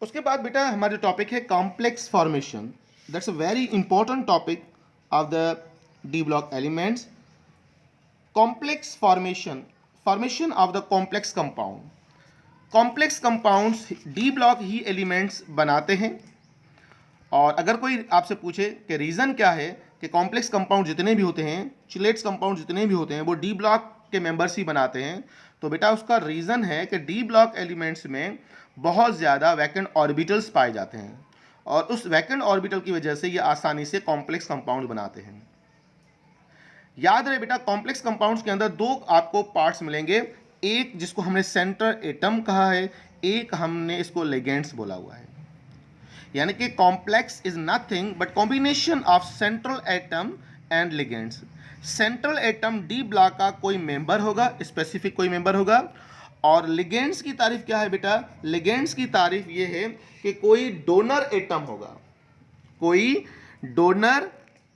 उसके बाद बेटा हमारा टॉपिक है complex formation. That's a very important topic of the D block elements. Complex formation of the complex compound. Complex compounds D block he elements बनाते हैं। और अगर कोई आपसे पूछे कि रीज़न क्या है कि कॉम्प्लेक्स कंपाउंड जितने भी होते हैं, चिलेट्स कंपाउंड जितने भी होते हैं, वो डी ब्लॉक के मेंबर्स ही बनाते हैं, तो बेटा उसका रीज़न है कि डी ब्लॉक एलिमेंट्स में बहुत ज़्यादा वैकेंट ऑर्बिटल्स पाए जाते हैं और उस वैकेंट ऑर्बिटल की वजह से ये आसानी से कॉम्प्लेक्स कंपाउंड बनाते हैं। याद रहे बेटा, कॉम्प्लेक्स कंपाउंड्स के अंदर दो आपको पार्ट्स मिलेंगे, एक जिसको हमने सेंटर एटम कहा है, एक हमने इसको लिगेंड्स बोला हुआ है। यानी कि complex is nothing but combination of central atom and ligands. Central atom D block का कोई मेंबर होगा, स्पेसिफिक कोई मेंबर होगा। और लिगेंड्स की तारीफ क्या है बेटा? लिगेंड्स की तारीफ ये है कि कोई डोनर एटम होगा, कोई डोनर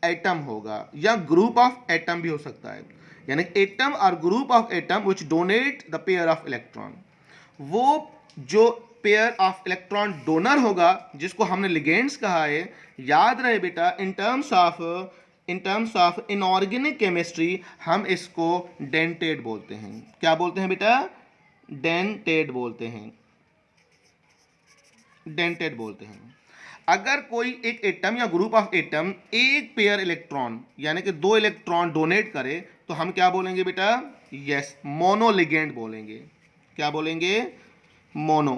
एटम होगा या ग्रुप ऑफ एटम भी हो सकता है। यानी एटम और group of atom which donate the pair of electron. वो जो पेयर ऑफ इलेक्ट्रॉन डोनर होगा जिसको हमने लिगेंड्स कहा है, याद रहे बेटा in terms of inorganic chemistry हम इसको डेंटेड बोलते हैं। क्या बोलते हैं बेटा? डेंटेड बोलते हैं, डेंटेड बोलते हैं। अगर कोई एक एटम या ग्रुप ऑफ एटम एक पेयर इलेक्ट्रॉन यानी कि 2 इलेक्ट्रॉन डोनेट करे तो हम क्या बोलेंगे बेटा? यस, मोनोलिगेंड बोलेंगे। क्या बोलेंगे? मोनो।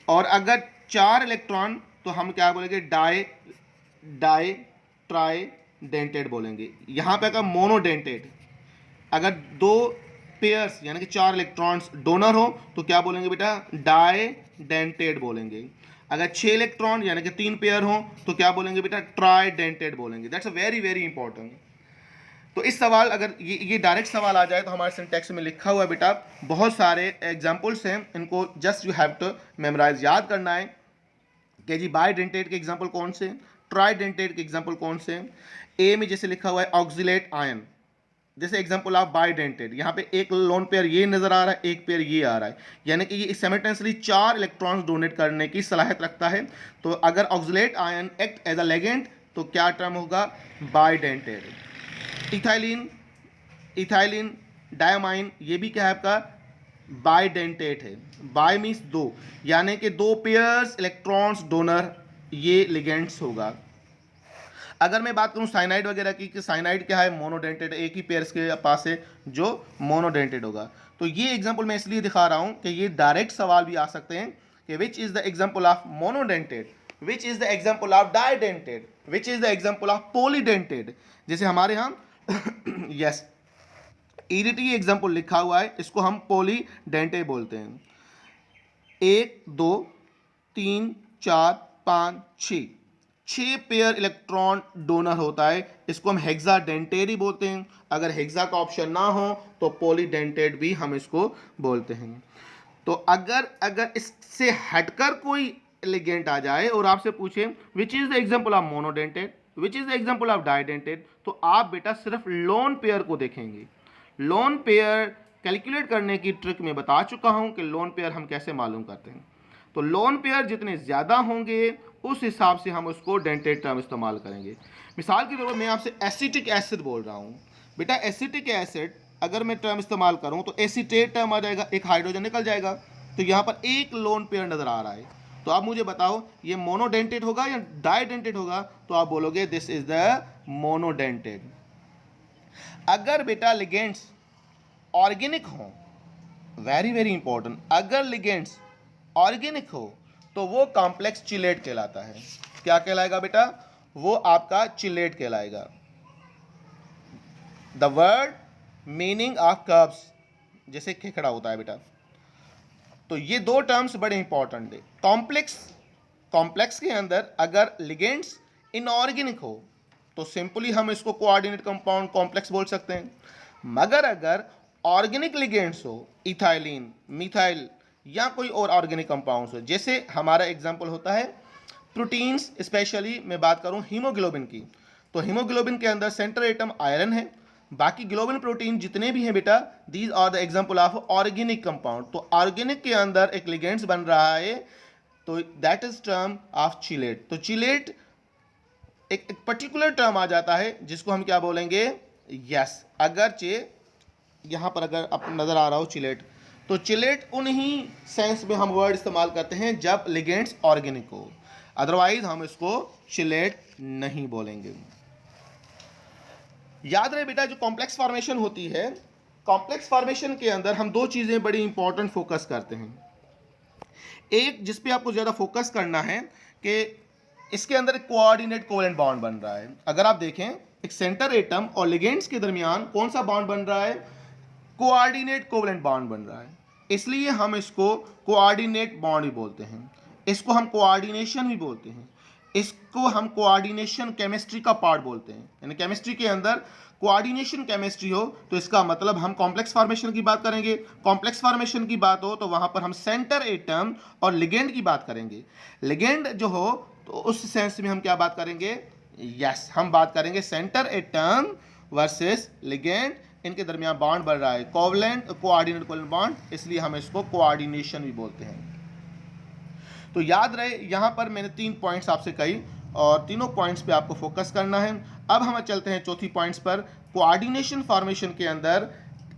और अगर 4 इलेक्ट्रॉन तो हम क्या बोलेंगे? डाई ट्राई डेंटेड बोलेंगे। यहां पे अगर मोनोडेंटेड। अगर 2 पेयर्स यानी कि 4 इलेक्ट्रॉन्स डोनर हो तो क्या बोलेंगे बेटा? डाई डेंटेड बोलेंगे। अगर 6 इलेक्ट्रॉन यानी कि 3 पेयर हो तो क्या बोलेंगे बेटा? ट्राई डेंटेड बोलेंगे। That's a very very important. तो इस सवाल अगर ये डायरेक्ट सवाल आ जाए तो हमारे सिंटैक्स में लिखा हुआ है बेटा, बहुत सारे एग्जाम्पल्स हैं, इनको just you have to memorise, याद करना है कि जी बाई डेंटेड के एग्जाम्पल कौन से, ट्राई डेंटेड के एग्जाम्पल कौन से। ए में जैसे लिखा हुआ है ऑक्सिलेट आयन, जैसे एग्जाम्पल ऑफ बाई डेंटेड, यहाँ पे एक लोन पेयर ये नजर आ रहा है, एक पेयर ये आ रहा है, यानी कि ये साइमल्टेनियसली 4 इलेक्ट्रॉन्स डोनेट करने की सलाहियत रखता है। तो अगर oxalate ion act as a ligand तो क्या टर्म होगा? By dented. इथाइलिन डायमाइन ये भी क्या है आपका? बाई डेंटेट है। बाई मीन्स 2, यानी कि 2 पेयर्स इलेक्ट्रॉन्स डोनर, ये लिगेंड्स होगा। अगर मैं बात करूं साइनाइड वगैरह की, कि साइनाइड क्या है? मोनोडेंटेड, एक ही पेयर्स के पास है जो मोनोडेंटेड होगा। तो ये एग्जांपल मैं इसलिए दिखा रहा हूं कि ये डायरेक्ट सवाल भी आ सकते हैं कि which is the example of monodentate, which is the example of डाइडेंटेड, which is the example of polydentate. जैसे हमारे यहाँ यस ईडीटी एग्जांपल लिखा हुआ है, इसको हम पॉलीडेंटेड बोलते हैं। 1 2 3 4 5 6 पेयर इलेक्ट्रॉन डोनर होता है, इसको हम हेक्साडेंटेड ही बोलते हैं। अगर हेक्सा का ऑप्शन ना हो तो पॉलीडेंटेड भी हम इसको बोलते हैं। तो अगर इससे हटकर कोई लिगेंड आ जाए और आपसे पूछे which is the example of monodentate, which is the example of डाइडेंटेड, तो आप बेटा सिर्फ लोन पेयर को देखेंगे। लोन पेयर कैलकुलेट करने की ट्रिक में बता चुका हूं कि लोन पेयर हम कैसे मालूम करते हैं। तो लोन पेयर जितने ज़्यादा होंगे उस हिसाब से हम उसको डेंटेड टर्म इस्तेमाल करेंगे। मिसाल के तौर पर मैं आपसे एसिटिक एसिड बोल रहा हूँ बेटा, एसिटिक एसिड अगर मैं टर्म इस्तेमाल करूँ तो एसिटेट टर्म आ जाएगा, एक हाइड्रोजन निकल जाएगा। तो यहाँ पर एक लोन पेयर नज़र आ रहा है, तो आप मुझे बताओ ये मोनोडेंटेड होगा या डाइडेंटेड होगा? तो आप बोलोगे दिस इज द मोनोडेंटेड। अगर बेटा लिगेंड्स ऑर्गेनिक हो, वेरी वेरी इंपॉर्टेंट, अगर लिगेंड्स ऑर्गेनिक हो तो वो कॉम्प्लेक्स चिलेट कहलाता है। क्या कहलाएगा बेटा? वो आपका चिलेट कहलाएगा। The word meaning of curbs, जैसे खेखड़ा होता है बेटा। तो ये 2 टर्म्स बड़े इंपॉर्टेंट है। कॉम्प्लेक्स के अंदर अगर लिगेंड्स इनऑर्गेनिक हो तो सिंपली हम इसको कोऑर्डिनेट कंपाउंड कॉम्प्लेक्स बोल सकते हैं। मगर अगर ऑर्गेनिक लिगेंड्स हो, इथाइलिन, मिथाइल या कोई और ऑर्गेनिक कंपाउंड्स हो, जैसे हमारा एग्जांपल होता है प्रोटीन्स, स्पेशली मैं बात करूं हीमोग्लोबिन की, तो हीमोग्लोबिन के अंदर सेंट्रल एटम आयरन है। बाकी ग्लोबिन प्रोटीन जितने भी हैं बेटा, these are the example of organic compound. तो ऑर्गेनिक के अंदर एक लिगेंड्स बन रहा है तो that is term of chelate. तो चिलेट एक पर्टिकुलर टर्म आ जाता है जिसको हम क्या बोलेंगे, यस। अगरचे यहाँ पर अगर आप नज़र आ रहा हो चिलेट, तो चिलेट उन्हीं सेंस में हम वर्ड इस्तेमाल करते हैं जब लिगेंड्स ऑर्गेनिक हो, अदरवाइज हम इसको चिलेट नहीं बोलेंगे। याद रहे बेटा, जो कॉम्प्लेक्स फॉर्मेशन होती है, कॉम्प्लेक्स फॉर्मेशन के अंदर हम दो चीज़ें बड़ी इंपॉर्टेंट फोकस करते हैं। एक जिस पे आपको ज़्यादा फोकस करना है कि इसके अंदर एक कोऑर्डिनेट कोवेलेंट बॉन्ड बन रहा है। अगर आप देखें एक सेंटर एटम और लिगेंड्स के दरमियान कौन सा बॉन्ड बन रहा है, कोऑर्डिनेट कोवेलेंट बॉन्ड बन रहा है, इसलिए हम इसको कोऑर्डिनेट बॉन्ड भी बोलते हैं, इसको हम कोऑर्डिनेशन भी बोलते हैं, इसको हम कोऑर्डिनेशन केमिस्ट्री का पार्ट बोलते हैं। यानी केमिस्ट्री के अंदर कोऑर्डिनेशन केमिस्ट्री हो तो इसका मतलब हम कॉम्प्लेक्स फॉर्मेशन की बात करेंगे, कॉम्प्लेक्स फॉर्मेशन की बात हो तो वहां पर हम सेंटर एटम और लिगेंड की बात करेंगे। लिगेंड जो हो तो उस सेंस में हम क्या बात करेंगे, यस, हम बात करेंगे सेंटर एटम वर्सेस लिगेंड, इनके दरमियान बॉन्ड बन रहा है कोवेलेंट कोऑर्डिनेट कोवेलेंट बॉन्ड, इसलिए हम इसको कोऑर्डिनेशन भी बोलते हैं। तो याद रहे यहाँ पर मैंने 3 पॉइंट्स आपसे कही और तीनों पॉइंट्स पे आपको फोकस करना है। अब हम चलते हैं चौथी पॉइंट्स पर। कोऑर्डिनेशन फॉर्मेशन के अंदर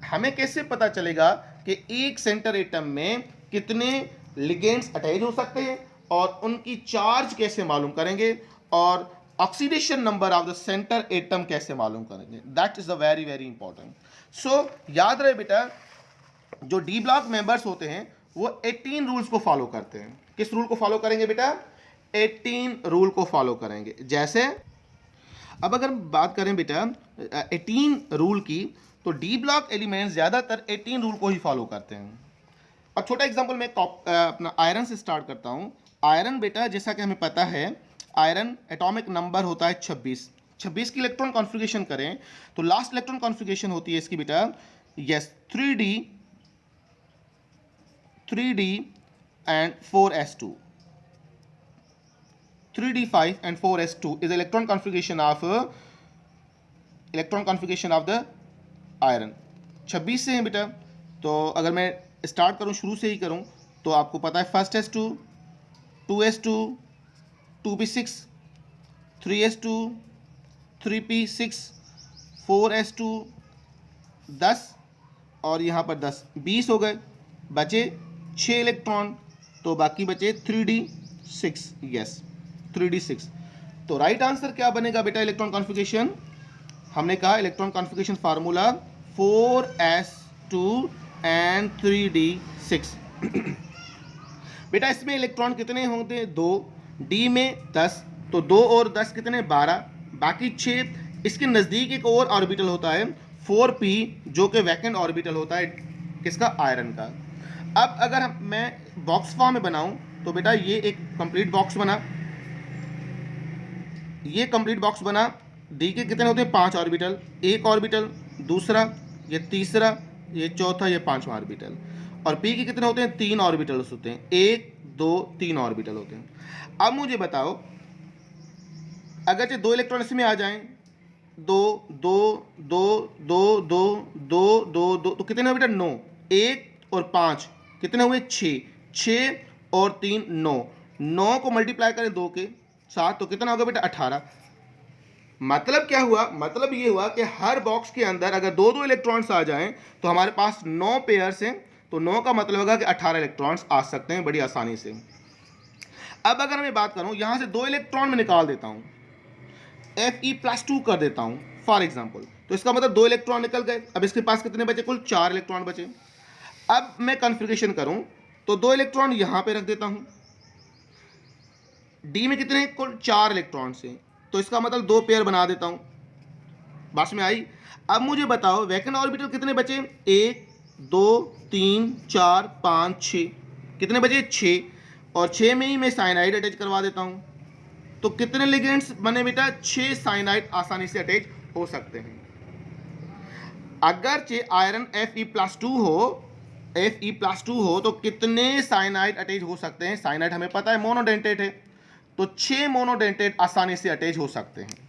हमें कैसे पता चलेगा कि एक सेंटर एटम में कितने लिगेंड्स अटैच हो सकते हैं और उनकी चार्ज कैसे मालूम करेंगे और oxidation number of the center atom कैसे मालूम करेंगे, that is the very very important. So याद रहे बेटा, जो डी ब्लॉक मेंबर्स होते हैं वो 18 रूल्स को फॉलो करते हैं। किस रूल को फॉलो करेंगे बेटा, 18 रूल को फॉलो करेंगे। जैसे अब अगर बात करें बेटा 18 रूल की, तो डी ब्लॉक एलिमेंट्स ज़्यादातर 18 रूल को ही फॉलो करते हैं। अब छोटा एग्जांपल मैं अपना आयरन से स्टार्ट करता हूँ। आयरन बेटा, जैसा कि हमें पता है, आयरन एटॉमिक नंबर होता है 26। 26 की इलेक्ट्रॉन कॉन्फ़िगरेशन करें तो लास्ट इलेक्ट्रॉन कॉन्फ़िगरेशन होती है इसकी बेटा, yes, 3d and 4s2, 3d5 and 4s2 is electron configuration of the iron। 26 से है बेटा, तो अगर मैं स्टार्ट करूं, शुरू से ही करूं, तो आपको पता है first s2, 2s2, 2p6, 3s2, 3p6, 4s2, 10 और यहाँ पर 10, 20 हो गए, बचे 6 इलेक्ट्रॉन, तो बाकी बचे 3d6, यस 3d6। तो राइट आंसर क्या बनेगा बेटा इलेक्ट्रॉन कॉन्फ़िगरेशन, हमने कहा electron configuration formula 4s2 and 3d6। बेटा इसमें इलेक्ट्रॉन कितने होंगे, 2, डी में 10, तो 2 और 10 कितने, 12, बाकी 6। इसके नज़दीक एक और ऑर्बिटल होता है 4p, जो कि वैकेंट ऑर्बिटल होता है किसका, आयरन का। अब अगर मैं बॉक्स फॉर्म में बनाऊं तो बेटा ये एक कंप्लीट बॉक्स बना, ये कंप्लीट बॉक्स बना। डी के कितने होते हैं, 5 ऑर्बिटल, एक ऑर्बिटल, दूसरा, ये तीसरा, ये चौथा, ये 5वां ऑर्बिटल। और पी के कितने होते हैं, 3 ऑर्बिटल्स होते हैं, 1 2 3 ऑर्बिटल होते हैं। अब मुझे बताओ, अगर जो 2 इलेक्ट्रॉन इसमें आ जाएं, 2 2 2 2 2 2 2 2, तो कितने बेटा, 9, 1 और 5 कितने हुए, 6, 6 और 3 9, 9 को मल्टीप्लाई करें 2 के साथ तो कितना होगा बेटा, 18। मतलब क्या हुआ, मतलब ये हुआ कि हर बॉक्स के अंदर अगर 2 इलेक्ट्रॉन्स आ जाएं तो हमारे पास 9 पेयर्स हैं, तो 9 का मतलब होगा कि 18 इलेक्ट्रॉन्स आ सकते हैं बड़ी आसानी से। अब अगर मैं बात करूं, यहां से 2 इलेक्ट्रॉन में निकाल देता हूं, Fe+2 कर देता हूं फॉर एग्जाम्पल, तो इसका मतलब 2 इलेक्ट्रॉन निकल गए। अब इसके पास कितने बचे, कुल 4 इलेक्ट्रॉन बचे। अब मैं कॉन्फ़िगरेशन करूं तो 2 इलेक्ट्रॉन यहां पे रख देता हूं, डी में कितने, कुल 4 इलेक्ट्रॉन से, तो इसका मतलब 2 पेयर बना देता हूं, बात में आई। अब मुझे बताओ वैकेंट ऑर्बिटल कितने बचे, 1 2 3 4 5 6, कितने बचे, 6, और 6 में ही मैं साइनाइड अटैच करवा देता हूं, तो कितने लिगेंड्स बने बेटा, 6 साइनाइड आसानी से अटैच हो सकते हैं। अगर आयरन Fe+2 हो तो कितने साइनाइड अटैच हो सकते हैं, साइनाइड हमें पता है मोनोडेंटेट है, तो 6 मोनोडेंटेट आसानी से अटैच हो सकते हैं।